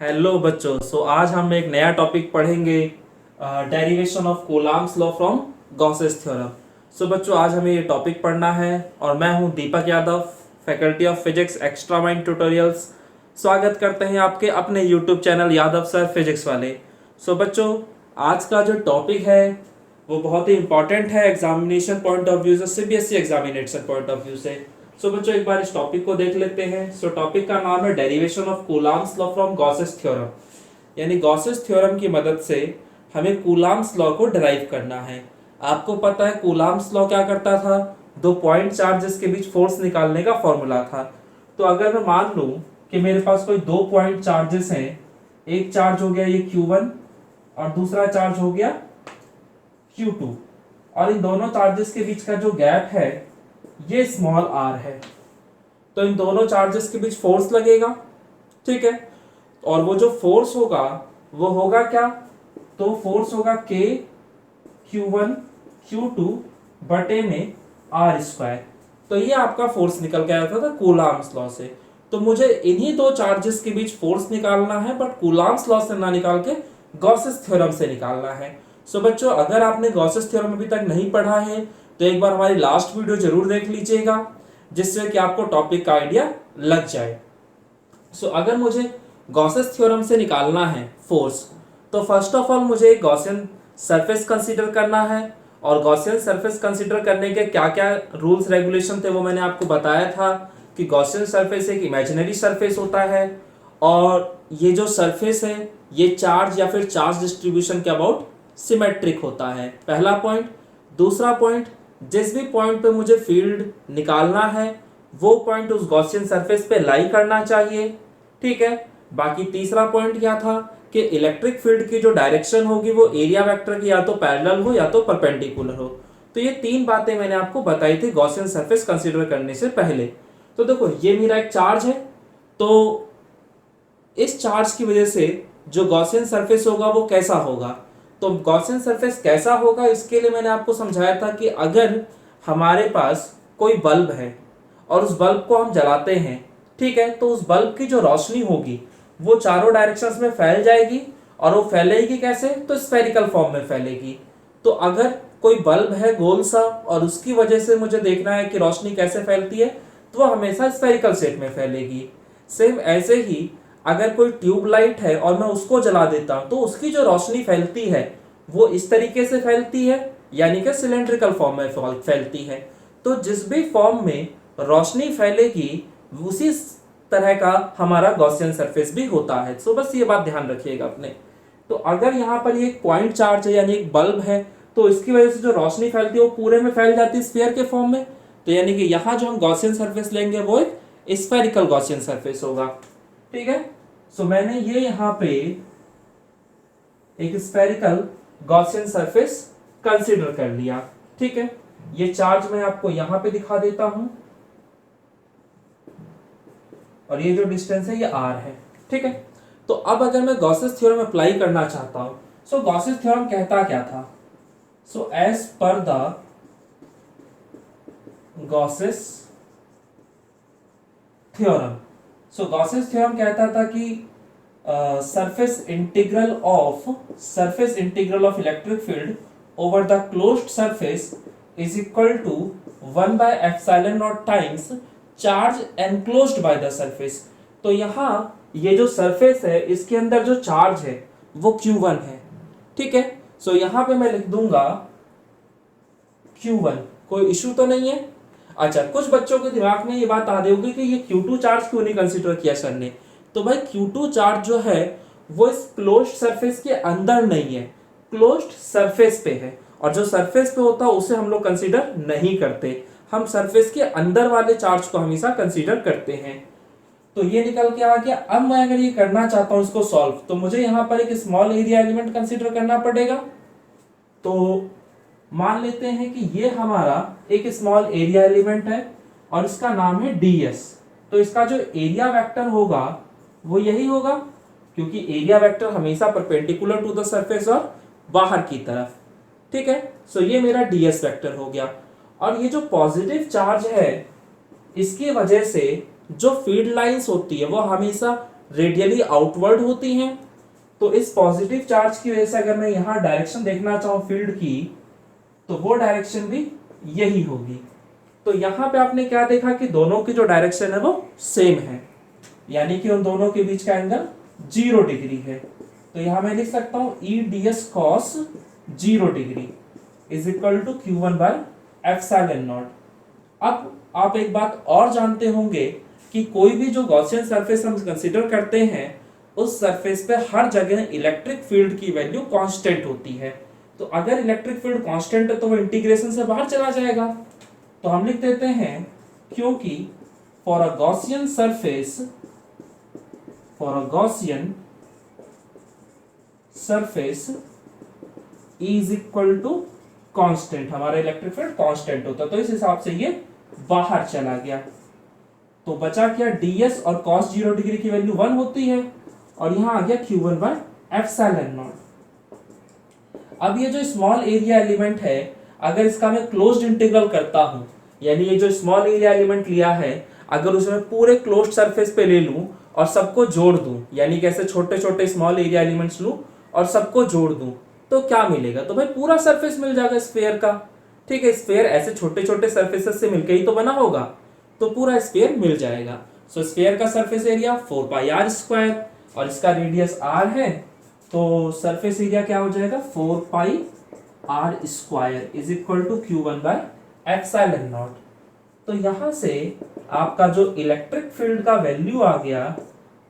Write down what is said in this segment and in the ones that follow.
Hello बच्चों। आज हम एक नया टॉपिक पढ़ेंगे, derivation of Coulomb's law from Gauss's theorem. बच्चों, आज हमें ये टॉपिक पढ़ना है और मैं हूं Deepak Yadav, faculty of physics, extra mind tutorials. स्वागत करते हैं आपके अपने YouTube channel Yadav sir physics वाले। बच्चों, आज का जो टॉपिक है वो बहुत ही इंपॉर्टेंट है एग्जामिनेशन पॉइंट ऑफ व्यू से, CBSE examination point of view से। बच्चों, एक बार इस टॉपिक को देख लेते हैं। टॉपिक का नाम है derivation of Coulomb's law from Gauss's theorem. यानी गॉसेस थ्योरम की मदद से हमें कूलॉम्स लॉ को डिराइव करना है। आपको पता है कूलॉम्स लॉ क्या करता था? दो पॉइंट चार्जेस के बीच फोर्स निकालने का फॉर्मूला था। तो अगर मैं मान लूं कि मेरे पास कोई दो पॉइंट चार्जेस हैं, एक चार्ज हो गया ये Q1 और दूसरा चार्ज हो गया Q2, और इन दोनों चार्जेस के बीच का जो गैप है ये स्मॉल r है, तो इन दोनों चार्जेस के बीच फोर्स लगेगा। ठीक है, और वो जो फोर्स होगा वो होगा क्या? तो फोर्स होगा K Q1 Q2 बटे में R स्क्वायर। तो ये आपका फोर्स निकल के आया था कूलॉम्स लॉ से। तो मुझे इन्हीं दो चार्जेस के बीच फोर्स निकालना है, बट कूलॉम्स लॉ से ना निकाल के गॉसेस थ्योरम से निकालना है। बच्चों, अगर आपने गॉसेस थ्योरम अभी तक नहीं पढ़ा है तो एक बार हमारी लास्ट वीडियो जरूर देख लीजिएगा, जिससे कि आपको टॉपिक का आइडिया लग जाए। अगर मुझे गॉसेस थ्योरम से निकालना है फोर्स, तो फर्स्ट ऑफ ऑल मुझे एक गॉसियन सरफेस कंसीडर करना है। और गॉसियन सरफेस कंसीडर करने के क्या क्या रूल्स रेगुलेशन थे वो मैंने आपको बताया था कि गॉसियन सरफेस एक इमेजिनरी सरफेस होता है, और ये जो सरफेस है ये चार्ज या फिर चार्ज डिस्ट्रीब्यूशन के अबाउट सिमेट्रिक होता है, पहला पॉइंट। दूसरा पॉइंट, जिस भी पॉइंट पे मुझे फील्ड निकालना है वो पॉइंट उस गॉसियन सरफेस पे लाई करना चाहिए। ठीक है, बाकी तीसरा पॉइंट क्या था कि इलेक्ट्रिक फील्ड की जो डायरेक्शन होगी वो एरिया वेक्टर की या तो पैरेलल हो या तो परपेंडिकुलर हो। तो ये तीन बातें मैंने आपको बताई थी गॉसियन सरफेस कंसीडर करने से पहले। तो देखो, ये मेरा एक चार्ज है, तो इस चार्ज की वजह से जो गॉसियन सरफेस होगा वो कैसा होगा? तो गॉसियन सरफेस कैसा होगा इसके लिए मैंने आपको समझाया था कि अगर हमारे पास कोई बल्ब है और उस बल्ब को हम जलाते हैं, ठीक है, तो उस बल्ब की जो रोशनी होगी वो चारों डायरेक्शंस में फैल जाएगी, और वो फैलेगी कैसे? तो स्फेरिकल फॉर्म में फैलेगी। तो अगर कोई बल्ब है गोल सा और उसकी वजह से मुझे देखना है कि रोशनी कैसे फैलती है, तो वो हमेशा स्फेरिकल शेप में फैलेगी। सेम ऐसे ही अगर कोई ट्यूब लाइट है और मैं उसको जला देता हूं, तो उसकी जो रोशनी फैलती है वो इस तरीके से फैलती है, यानी कि सिलेंड्रिकल फॉर्म में फैलती है। तो जिस भी फॉर्म में रोशनी फैलेगी उसी तरह का हमारा गॉसियन सरफेस भी होता है। बस ये बात ध्यान रखिएगा अपने। तो अगर यहाँ पर ये पॉइंट चार्ज है यानी एक बल्ब है, तो इसकी वजह से जो रोशनी फैलती है वो पूरे में फैल जाती है स्फीयर के फॉर्म में। तो यानी कि यहाँ जो हम गॉसियन सरफेस लेंगे वो एक स्फेरिकल गॉसियन सरफेस होगा। ठीक है, मैंने ये यहाँ पे एक स्फेरिकल गॉसियन सरफेस कंसीडर कर लिया। ठीक है, ये चार्ज मैं आपको यहां पे दिखा देता हूं, और ये जो डिस्टेंस है ये r है। ठीक है, तो अब अगर मैं गॉसेस थ्योरम अप्लाई करना चाहता हूं, गॉसेस थ्योरम कहता क्या था? As per the Gauss's theorem, Gauss's theorem कहता था कि surface integral of electric field over the closed surface is equal to 1 by epsilon naught times charge enclosed by the surface. तो यहाँ ये जो सरफेस है इसके अंदर जो चार्ज है वो Q1 है। ठीक है, यहाँ पे मैं लिख दूंगा Q1, कोई इशू तो नहीं है। अच्छा, कुछ बच्चों के दिमाग में ये बात आ रही होगी कि ये Q2 चार्ज क्यों नहीं कंसीडर किया सर ने? तो भाई Q2 चार्ज जो है वो इस क्लोज्ड सरफेस के अंदर नहीं है, क्लोज्ड सरफेस पे है, और जो सरफेस पे होता है उसे हम लोग कंसीडर नहीं करते, हम सरफेस के अंदर वाले चार्ज को हमेशा कंसीडर करते हैं। तो ये निकल के आ गया। अब मैं अगर ये करना चाहता हूं इसको सॉल्व, तो मुझे यहाँ पर एक स्मॉल एरिया एलिमेंट कंसीडर करना पड़ेगा। तो मान लेते हैं कि ये हमारा एक स्मॉल एरिया एलिमेंट है और इसका नाम है ds। तो इसका जो एरिया वेक्टर होगा वो यही होगा, क्योंकि एरिया वेक्टर हमेशा परपेंडिकुलर टू द सरफेस और बाहर की तरफ। ठीक है, ये मेरा ds वेक्टर हो गया। और ये जो पॉजिटिव चार्ज है इसकी वजह से जो फील्ड लाइंस होती है वो हमेशा रेडियली आउटवर्ड होती हैं। तो इस पॉजिटिव चार्ज की वजह से अगर मैं यहाँ डायरेक्शन देखना चाहूँ फील्ड की, तो वो डायरेक्शन भी यही होगी। तो यहाँ पे आपने क्या देखा कि दोनों की जो डायरेक्शन है वो सेम है, यानी कि उन दोनों के बीच का एंगल 0 डिग्री है। तो यहाँ मैं लिख सकता हूँ E D S cos 0 degree is equal to Q1 by epsilon naught. अब आप एक बात और जानते होंगे कि कोई भी जो गॉसियन सरफेस हम कंसीडर करते हैं, उस सरफेस पे हर जगह इलेक्ट्रिक फील्ड की वैल्यू कांस्टेंट होती है। तो अगर इलेक्ट्रिक फील्ड कांस्टेंट है तो वो इंटीग्रेशन से बाहर चला जाएगा। तो हम लिख देते हैं क्योंकि for a Gaussian surface is equal to constant, हमारा इलेक्ट्रिक फील्ड कांस्टेंट होता है, तो इस हिसाब से ये बाहर चला गया। तो बचा क्या, ds और cos 0 डिग्री की वैल्यू 1 होती है, और यहां आ गया Q1 बाय एप्सिलॉन नॉट। अब ये जो स्मॉल एरिया एलिमेंट है, अगर इसका मैं क्लोज्ड इंटीग्रल करता हूं, यानी ये जो स्मॉल एरिया एलिमेंट लिया है, अगर उसमें पूरे क्लोज्ड सरफेस पे ले लूं और सबको जोड़ दूं, यानी कैसे छोटे छोटे स्मॉल एरिया एलिमेंट्स लूं और सबको जोड़ दूं, तो क्या मिलेगा, तो भाई पूरा सरफेस मिल जाएगा स्फीयर का। ठीक है, स्फीयर ऐसे छोटे छोटे सरफेसेस से मिलकर ही तो बना होगा, तो पूरा स्फीयर मिल जाएगा। सो स्फीयर का सरफेस एरिया 4πr² और इसका रेडियस r है, तो सरफेस एरिया क्या हो जाएगा 4πr² is equal to Q1 by epsilon naught. तो यहां से आपका जो इलेक्ट्रिक फील्ड का वैल्यू आ गया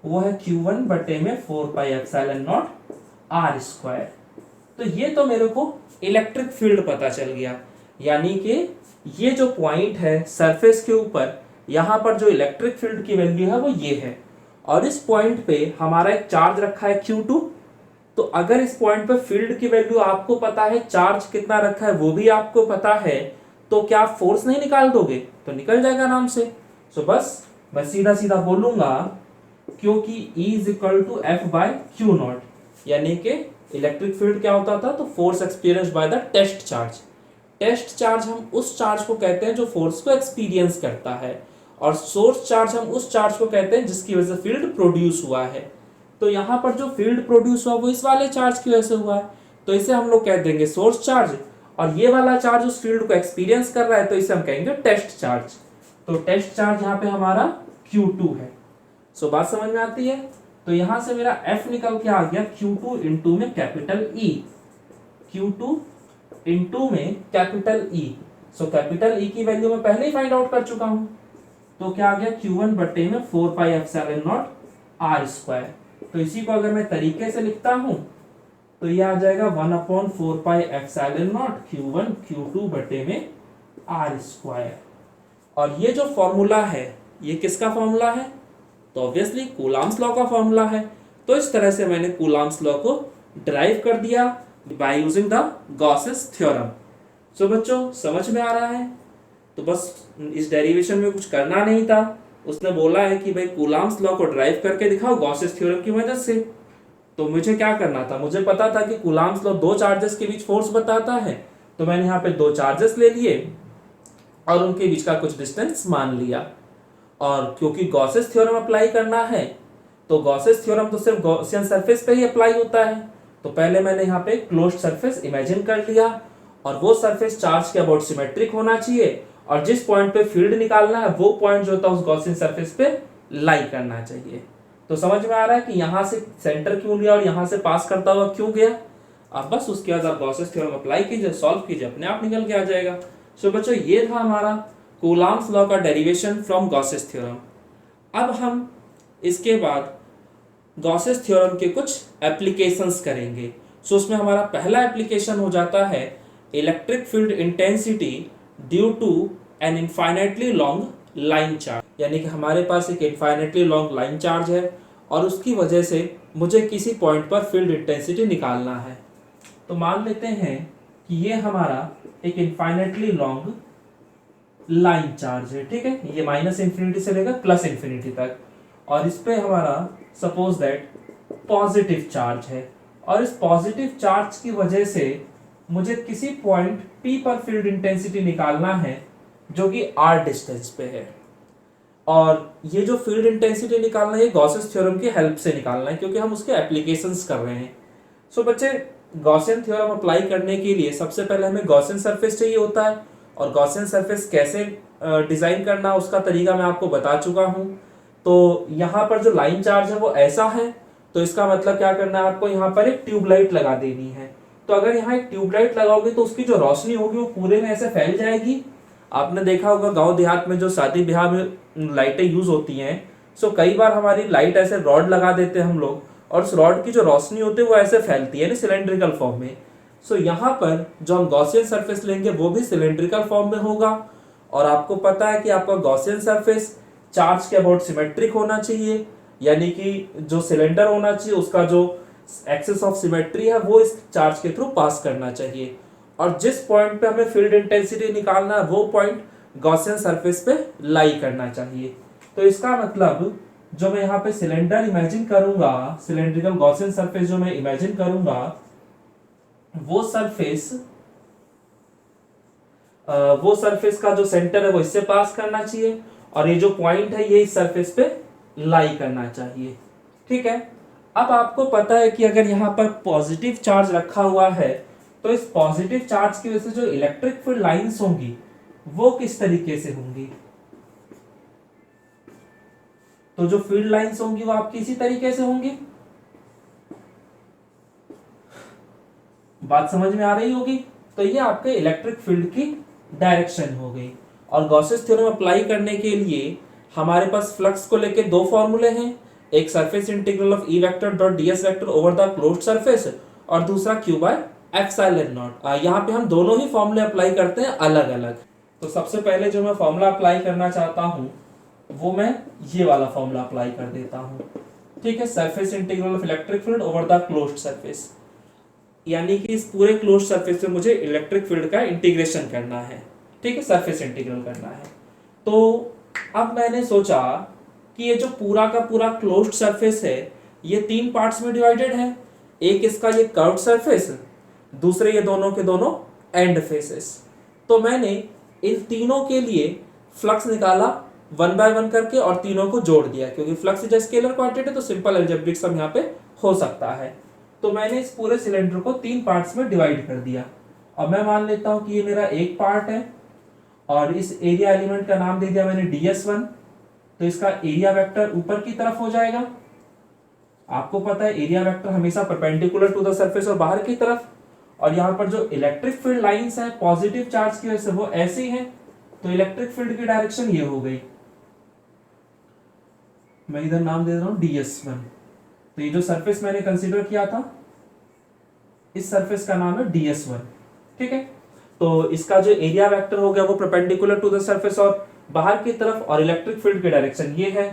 वो है Q1 बटे में 4πε0 r²। तो ये तो मेरे को इलेक्ट्रिक फील्ड पता चल गया, यानी कि ये जो पॉइंट है सरफेस के ऊपर, यहाँ पर जो इलेक्ट्रिक फील्ड की वैल्यू है वो ये है, और इस पॉइंट पे हमारा एक चार्ज रखा है Q2। तो अगर इस पॉइंट पे फील्ड की वैल्यू आपको पता है, चार्ज कितना रखा है वो भी आपको पता है, तो क्या आप फोर्स नहीं निकाल दोगे, तो निकल जाएगा आराम से। सो बस मैं सीधा सीधा बोलूंगा क्योंकि E is equal to F/Q0, यानी कि इलेक्ट्रिक फील्ड क्या होता था, तो force experience by the test charge. Test charge हम उस चार्ज को कहते हैं जो फोर्स को एक्सपीरियंस करता है, और सोर्स चार्ज हम उस चार्ज को कहते हैं जिसकी वजह से फील्ड प्रोड्यूस हुआ है। तो यहाँ पर जो फील्ड प्रोड्यूस हुआ वो इस वाले चार्ज की वजह से हुआ है, तो इसे हम लोग कह देंगे सोर्स चार्ज, और ये वाला चार्ज उस फील्ड को एक्सपीरियंस कर रहा है, तो इसे हम कहेंगे टेस्ट चार्ज। तो टेस्ट चार्ज यहाँ पे हमारा Q2 है। सो बात समझ में आती है। तो यहां से मेरा F निकल के आ गया Q2 इंटू में कैपिटल E, Q2 इंटू में capital E। So capital E की वैल्यू मैं पहले ही फाइंड आउट कर चुका हूं, तो क्या आ गया Q1 बटे में 4πε0 r²। तो इसी को अगर मैं तरीके से लिखता हूं तो ये आ जाएगा 1/4πε0 Q1 Q2 बटे में r²। और ये जो फॉर्मूला है ये किसका फॉर्मूला है, तो ऑब्वियसली कूलॉम्स लॉ का फॉर्मूला है। तो इस तरह से मैंने कूलॉम्स लॉ को ड्राइव कर दिया by using the Gauss's theorem. So बच्चों समझ में आ रहा है, तो बस इस डेरिवेशन में कुछ करना नहीं था। उसने बोला है कि भाई कूलॉम्स लॉ को ड्राइव करके दिखाओ गॉसेस थ्योरम की मदद से। तो मुझे क्या करना था, मुझे पता था कि कूलॉम्स लॉ दो चार्जेस के बीच फोर्स बताता है, तो मैंने यहाँ पे दो चार्जेस ले लिए और उनके बीच का कुछ डिस्टेंस मान लिया। और क्योंकि गॉसेस थ्योरम अप्लाई करना है, तो गॉसेस थ्योरम तो सिर्फ गॉसियन सरफेस पे ही अप्लाई होता है, तो पहले मैंने यहाँ पे क्लोज्ड सरफेस इमेजिन कर लिया, और वो सरफेस चार्ज के अबाउट सिमेट्रिक होना चाहिए, और जिस पॉइंट पे फील्ड निकालना है वो पॉइंट जो होता है उस गॉसियन सरफेस पे लाई करना चाहिए। तो समझ में आ रहा है कि यहाँ से सेंटर क्यों लिया और यहाँ से पास करता हुआ क्यों गया। अब बस उसके बाद आप गॉसेस थ्योरम अप्लाई कीजिए, सॉल्व कीजिए, अपने आप निकल के आ जाएगा। सो बच्चों ये था हमारा कूलॉम्स लॉ का डेरिवेशन फ्रॉम गॉसेस थ्योरम। अब हम इसके बाद गॉसेस थ्योरम के कुछ एप्लीकेशंस करेंगे। सो उसमें हमारा पहला एप्लीकेशन हो जाता है electric field intensity due to an infinitely long line charge, यानी कि हमारे पास एक इनफाइनाइटली लॉन्ग लाइन चार्ज है और उसकी वजह से मुझे किसी पॉइंट पर फील्ड इंटेंसिटी निकालना है। तो मान लेते हैं कि ये हमारा एक इनफाइनाइटली लॉन्ग लाइन चार्ज है, ठीक है, ये -∞ से लेकर +∞ तक, और इस पे हमारा सपोज दैट पॉजिटिव चार्ज है, और इस पॉजिटिव चार्ज की वजह से मुझे किसी पॉइंट P पर फील्ड इंटेंसिटी निकालना है जो कि r डिस्टेंस पे है। और ये जो फील्ड इंटेंसिटी निकालना है ये गॉसेस थ्योरम की हेल्प से निकालना है, क्योंकि हम उसके एप्लीकेशंस कर रहे हैं। सो बच्चे, गॉसियन थ्योरम अप्लाई करने के लिए सबसे पहले हमें गॉसियन सरफेस चाहिए होता है, और गॉसियन सरफेस कैसे डिजाइन करना उसका तरीका मैं आपको बता चुका हूँ। तो यहाँ पर जो लाइन चार्ज है वो ऐसा है, तो इसका मतलब क्या करना है, आपको यहाँ पर एक ट्यूबलाइट लगा देनी है। तो अगर यहाँ एक ट्यूबलाइट लगाओगे तो उसकी जो रोशनी होगी वो पूरे में ऐसे फैल जाएगी। आपने देखा होगा गांव देहात में जो शादी ब्याह में लाइटें यूज होती हैं, सो कई बार हमारी लाइट ऐसे रॉड लगा देते हैं हम लोग, और उस रॉड की जो रोशनी होती है वो ऐसे फैलती है ना सिलेंड्रिकल फॉर्म में। सो यहाँ पर जो हम गॉसियन सरफेस लेंगे वो भी सिलेंड्रिकल फॉर्म में होगा। और आपको पता है कि आपका गॉसियन सरफेस चार्ज के अबाउट सिमेट्रिक होना चाहिए, यानी कि जो सिलेंडर होना चाहिए उसका जो एक्सिस ऑफ सिमेट्री है वो इस चार्ज के थ्रू पास करना चाहिए। और जिस पॉइंट पे हमें फील्ड इंटेंसिटी निकालना है वो पॉइंट गॉसियन सरफेस पे लाई करना चाहिए। तो इसका मतलब जो मैं यहाँ पे सिलेंडर इमेजिन करूंगा, सिलेंड्रिकल गॉसियन सरफेस जो मैं इमेजिन करूंगा, वो सरफेस का जो सेंटर है वो इससे पास करना चाहिए, और ये जो पॉइंट है ये इस सरफेस पे लाई करना चाहिए। ठीक है। अब आपको पता है कि अगर यहाँ पर पॉजिटिव चार्ज रखा हुआ है तो इस पॉजिटिव चार्ज की वजह से जो इलेक्ट्रिक फील्ड लाइंस होंगी वो किस तरीके से होंगी। तो जो फील्ड लाइंस होंगी वो आपकी इसी तरीके से होंगी। बात समझ में आ रही होगी। तो ये आपके इलेक्ट्रिक फील्ड की डायरेक्शन हो गई। और गॉसेस थ्योरम अप्लाई करने के लिए हमारे पास फ्लक्स को लेके दो फॉर्मूले हैं, एक surface integral of E vector dot DS vector over the closed surface, और दूसरा क्यू बाय एप्सिलॉन नॉट। यहाँ पे हम दोनों ही फॉर्मूले अप्लाई करते हैं अलग अलग। तो सबसे पहले जो मैं फॉर्मूला अप्लाई करना चाहता हूँ वो मैं ये वाला फॉर्मूला अप्लाई कर देता हूँ। ठीक है, surface integral of electric field over the closed surface, यानी कि इस पूरे क्लोज्ड सरफेस पे मुझे इलेक्ट्रिक फील्ड का इंटीग्रेशन करना है। ठीक है, सरफेस इंटीग्रल करना है। तो अब मैंने सोचा कि ये जो पूरा का पूरा क्लोज्ड सरफेस है ये तीन पार्ट्स में डिवाइडेड है। एक इसका ये कर्व्ड सरफेस, दूसरे ये दोनों के दोनों एंड फेसेस। तो मैंने इन तीनों के लिए फ्लक्स निकाला वन बाय वन करके और तीनों को जोड़ दिया, क्योंकि फ्लक्स इज स्केलर क्वांटिटी तो सिंपल अलजेब्रिक सम यहाँ पे हो सकता है। तो मैंने इस पूरे सिलेंडर को तीन पार्ट्स में डिवाइड कर दिया। और मैं मान लेता हूं कि ये मेरा एक पार्ट है, और इस एरिया एलिमेंट का नाम दे दिया मैंने ds1। तो इसका एरिया वेक्टर ऊपर की तरफ हो जाएगा। आपको पता है एरिया वेक्टर हमेशा परपेंडिकुलर टू द सरफेस और बाहर की तरफ। और यहाँ पर जो इलेक्ट्रिक फील्ड लाइंस है पॉजिटिव चार्ज की वजह से वो ऐसी हैं, तो इलेक्ट्रिक फील्ड की डायरेक्शन ये हो गई। मैं इधर नाम दे रहा हूं ds1। तो ये जो सरफेस मैंने कंसीडर किया था इस सरफेस का नाम है ds1। ठीक है, तो इसका जो एरिया वेक्टर हो गया वो परपेंडिकुलर टू द सरफेस और बाहर की तरफ, और इलेक्ट्रिक फील्ड की डायरेक्शन ये है।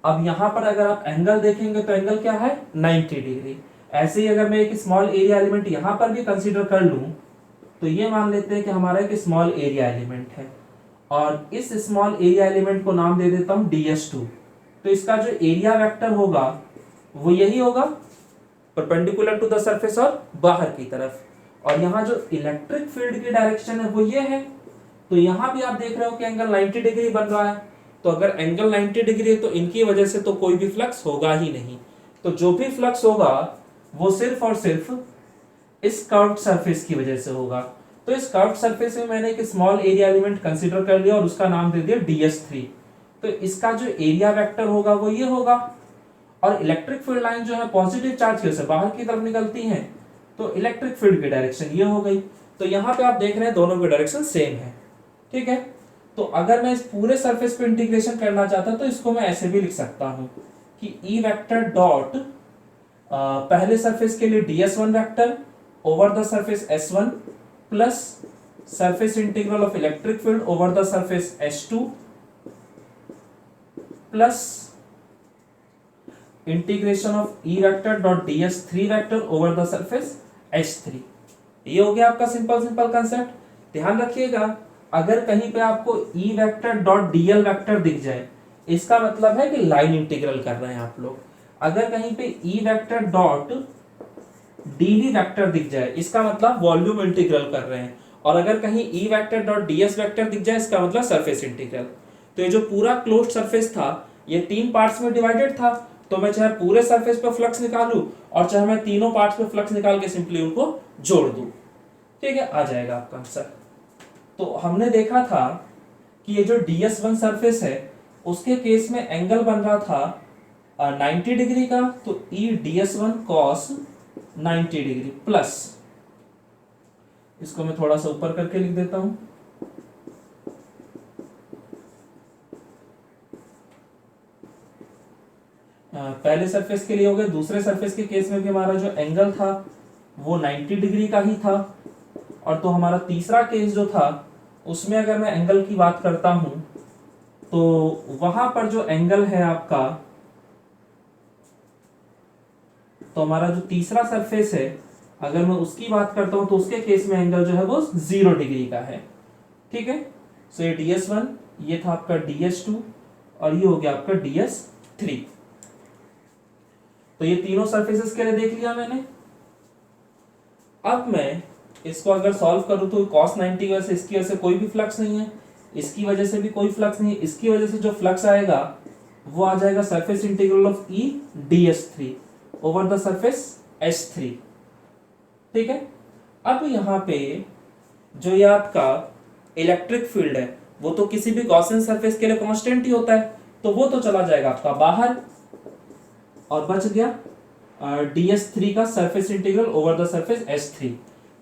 अब यहां पर अगर आप एंगल देखेंगे तो एंगल क्या है, 90 डिग्री। ऐसे ही अगर मैं एक स्मॉल एरिया एलिमेंट यहां पर भी कंसीडर कर लूं तो ये मान लेते हैं कि हमारा एक स्मॉल एरिया एलिमेंट है, और इस स्मॉल एरिया एलिमेंट को नाम दे देता हूं ds2। तो इसका जो एरिया वेक्टर होगा वो यही होगा, परपेंडिकुलर टू द सरफेस और बाहर की तरफ। और यहाँ जो इलेक्ट्रिक फील्ड की डायरेक्शन है वो ये है। तो यहाँ भी आप देख रहे हो कि एंगल 90 डिग्री बन रहा है। तो अगर एंगल 90 डिग्री है तो इनकी वजह से तो कोई भी फ्लक्स होगा ही नहीं। तो जो भी फ्लक्स होगा वो सिर्फ और सिर्फ इस कर्व्ड सरफेस की वजह से होगा। तो इस कर्व्ड सरफेस में मैंने एक स्मॉल एरिया एलिमेंट कंसीडर कर लिया और उसका नाम दे दिया ds3। तो इसका जो एरिया वेक्टर होगा वो ये होगा। और इलेक्ट्रिक फील्ड लाइन जो है पॉजिटिव चार्ज की वजह से बाहर की तरफ निकलती है, तो इलेक्ट्रिक फील्ड की डायरेक्शन ये हो गई। तो यहाँ पे आप देख रहे हैं दोनों की डायरेक्शन सेम है। ठीक है, तो अगर मैं इस पूरे सरफेस पे इंटीग्रेशन करना चाहता तो इसको मैं ऐसे भी लिख सकता हूं कि ई वेक्टर डॉट पहले सरफेस के लिए ds1 vector over the surface s1 plus surface integral of electric field over the surface s2 plus integration of E vector dot ds3 vector over the surface s3। ये हो गया आपका simple simple concept. ध्यान रखिएगा, अगर कहीं पे आपको E vector dot dl vector दिख जाए इसका मतलब है कि लाइन इंटीग्रल कर रहे हैं आप लोग। अगर कहीं पे E vector dot dv vector दिख जाए इसका मतलब वॉल्यूम इंटीग्रल कर रहे हैं। और अगर कहीं E vector dot ds vector दिख जाए इसका मतलब सरफेस इंटीग्रल। तो ये जो पूरा क्लोज्ड सरफेस था ये 3 पार्ट्स में डिवाइडेड था, तो मैं चाहे पूरे सरफेस पे फ्लक्स निकालूं और चाहे मैं तीनों पार्ट्स पे फ्लक्स निकाल के सिंपली उनको जोड़ दूं। ठीक है, आ जाएगा आपका आंसर। तो हमने देखा था कि ये जो DS1 सरफेस है उसके केस में एंगल बन रहा था 90 डिग्री का, तो EDS1 cos 90 डिग्री प्लस, इसको मैं थोड़ा सा ऊपर करके लिख देता हूं, पहले सरफेस के लिए हो गया। दूसरे सरफेस के केस में भी हमारा जो एंगल था वो 90 डिग्री का ही था, और तो हमारा तीसरा केस जो था उसमें अगर मैं एंगल की बात करता हूं तो वहां पर जो एंगल है आपका, तो हमारा जो तीसरा सरफेस है अगर मैं उसकी बात करता हूं तो उसके केस में एंगल जो है वो 0 डिग्री का है। ठीक है, सो ये DS1, ये था आपका DS2 और ये हो गया आपका DS3। तो ये तीनों सरफेसेस के लिए देख लिया मैंने। अब मैं इसको अगर सॉल्व करूं तो cos 90 की वजह से इसकी वजह से कोई भी फ्लक्स नहीं है, इसकी वजह से भी कोई फ्लक्स नहीं है, इसकी वजह से जो फ्लक्स आएगा वो आ जाएगा surface integral of E DS3 over the surface S3। ठीक है, अब यहाँ पे जो ये आपका इलेक्ट्रिक फील्ड है वो तो किसी भी गॉसियन सरफेस के लिए कांस्टेंट ही होता है, तो वो तो चला जाएगा आपका बाहर और बच गया DS3 का surface integral over the surface S3।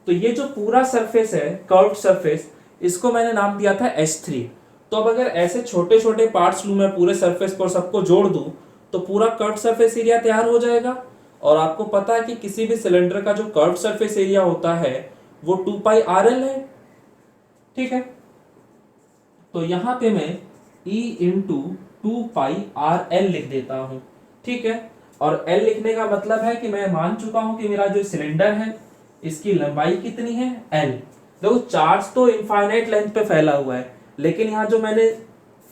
तो ये जो पूरा सरफेस है कर्व्ड सरफेस, इसको मैंने नाम दिया था S3। तो अब अगर ऐसे छोटे छोटे पार्ट्स लूं मैं पूरे सरफेस पर सबको जोड़ दूं तो पूरा कर्व्ड सरफेस एरिया तैयार हो जाएगा। और आपको पता है कि किसी भी सिलेंडर का जो कर्व्ड सरफेस एरिया होता है वो 2πRL है। ठीक है, तो यहां पे मैं E इंटू 2πRL लिख देता हूं। ठीक है, और L लिखने का मतलब है कि मैं मान चुका हूं कि मेरा जो सिलेंडर है इसकी लंबाई कितनी है, L। देखो चार्ज तो इनफाइनाइट लेंथ पे फैला हुआ है, लेकिन यहाँ जो मैंने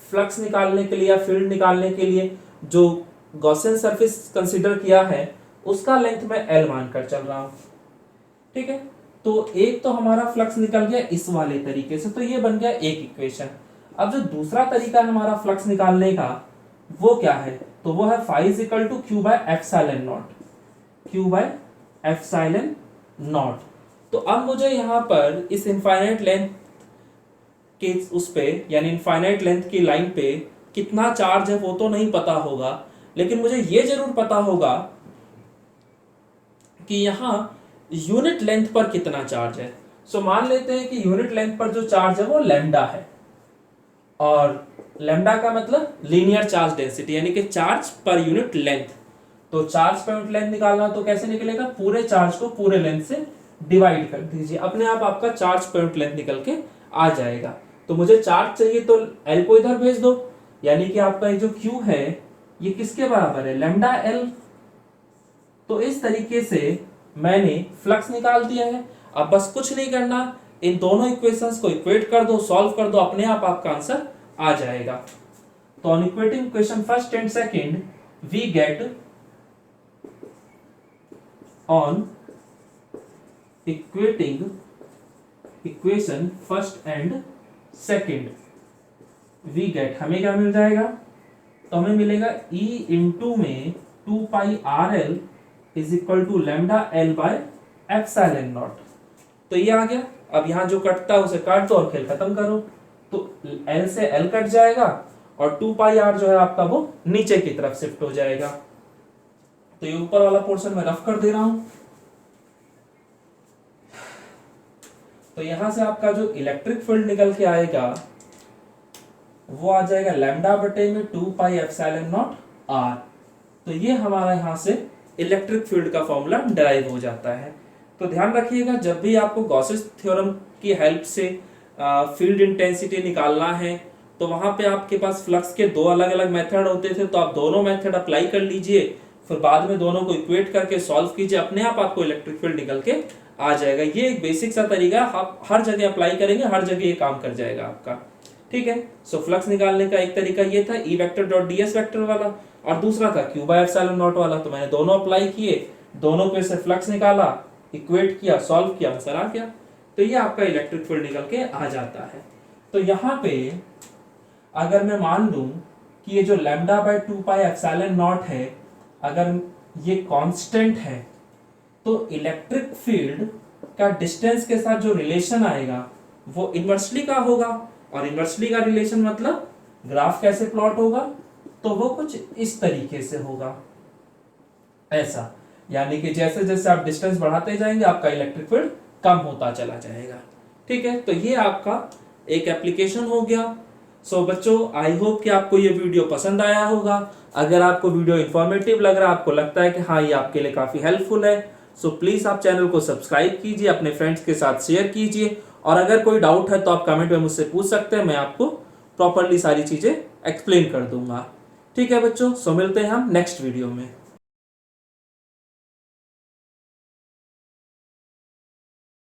फ्लक्स निकालने के लिए या फील्ड निकालने के लिए जो गॉसियन सरफेस कंसीडर किया है उसका लेंथ मैं L मानकर चल रहा हूं। ठीक है, तो एक तो हमारा फ्लक्स निकल गया इस वाले तरीके से, तो ये बन गया एक इक्वेशन। अब जो दूसरा तरीका है हमारा फ्लक्स निकालने का वो क्या है, तो वो है phi is equal to Q by epsilon naught, Q by epsilon naught। तो अब मुझे यहाँ पर इस इनफाइनाइट लेंथ के उस पे यानी इनफाइनाइट लेंथ की लाइन पे कितना चार्ज है वो तो नहीं पता होगा, लेकिन मुझे ये जरूर पता होगा कि यहाँ यूनिट लेंथ पर कितना चार्ज है। सो मान लेते हैं कि यूनिट लेंथ पर जो चार्ज है वो लैम्डा है, और लैम्डा का मतलब लीनियर चार्ज डेंसिटी यानी कि चार्ज पर यूनिट लेंथ। तो चार्ज पर यूनिट लेंथ निकालना तो कैसे निकलेगा, पूरे चार्ज को पूरे लेंथ से डिवाइड कर दीजिए, अपने आप आपका चार्ज पर यूनिट लेंथ निकल के आ जाएगा। तो मुझे चार्ज चाहिए तो L को इधर भेज दो, यानी कि आपका ये जो Q है ये किसके बराबर है, लैम्डा L। तो इस तरीके से मैंने फ्लक्स निकाल दिया है। अब बस कुछ नहीं करना, इन दोनों इक्वेशंस को इक्वेट कर दो, सॉल्व कर दो, अपने आप आपका आंसर आ जाएगा। तो on equating equation first and second we get, on equating equation first and second we get, हमें क्या मिल जाएगा, तो हमें मिलेगा E इंटू में 2πRL is equal to lambda L by epsilon naught. तो ये आ गया। अब यहाँ जो कटता है उसे काट दो और खेल खत्म करो, तो L से L कट जाएगा और 2πR जो है आपका वो नीचे की तरफ शिफ्ट हो जाएगा। तो ये ऊपर वाला पोर्शन मैं रफ कर दे रहा हूं। तो यहां से आपका जो इलेक्ट्रिक फील्ड निकल के आएगा वो आ जाएगा लैम्डा बटे में 2π एप्सिलॉन नॉट R। तो ये हमारा यहां से इलेक्ट्रिक फील्ड का फॉर्मूला डिराइव हो जाता है। तो ध्यान रखिएगा जब भी आपको गॉसेस थ्योरम की हेल्प से फील्ड इंटेंसिटी निकालना है तो वहां पे आपके पास फ्लक्स के दो अलग अलग मेथड होते थे, तो आप दोनों मेथड अप्लाई कर लीजिए, फिर बाद में दोनों को इक्वेट करके सॉल्व कीजिए, अपने आप आपको इलेक्ट्रिक फील्ड निकल के आ जाएगा। ये एक बेसिक सा तरीका आप हर जगह अप्लाई करेंगे, हर जगह ये काम कर जाएगा आपका। ठीक है, सो फ्लक्स निकालने का एक तरीका ये था E vector dot ds vector वाला, और दूसरा था Q बाय एप्सिलॉन नॉट वाला। तो मैंने दोनों अप्लाई किए, दोनों पे से फ्लक्स निकाला, इक्वेट किया, सॉल्व किया, आंसर आ गया। तो ये आपका इलेक्ट्रिक फील्ड निकल के आ जाता है। तो यहाँ पे अगर मैं मान लूं कि ये जो lambda by 2 pi epsilon not है, अगर ये कांस्टेंट है, तो इलेक्ट्रिक फील्ड का डिस्टेंस के साथ जो रिलेशन आएगा वो इन्वर्सली का होगा। और इन्वर्सली का रिलेशन मतलब ग्राफ कैसे प्लॉट होगा, तो वो कुछ इस तरीके से होगा, ऐसा। यानी कि जैसे जैसे आप डिस्टेंस बढ़ाते जाएंगे आपका इलेक्ट्रिक फील्ड कम होता चला जाएगा। ठीक है, तो ये आपका एक एप्लीकेशन हो गया। सो बच्चों, आई होप कि आपको ये वीडियो पसंद आया होगा। अगर आपको वीडियो इंफॉर्मेटिव लग रहा है, आपको लगता है कि हाँ ये आपके लिए काफी हेल्पफुल है, सो प्लीज आप चैनल को सब्सक्राइब कीजिए, अपने फ्रेंड्स के साथ शेयर कीजिए, और अगर कोई डाउट है तो आप कमेंट में मुझसे पूछ सकते हैं, मैं आपको प्रॉपरली सारी चीजें एक्सप्लेन कर दूंगा। ठीक है बच्चों, सो मिलते हैं हम नेक्स्ट वीडियो में।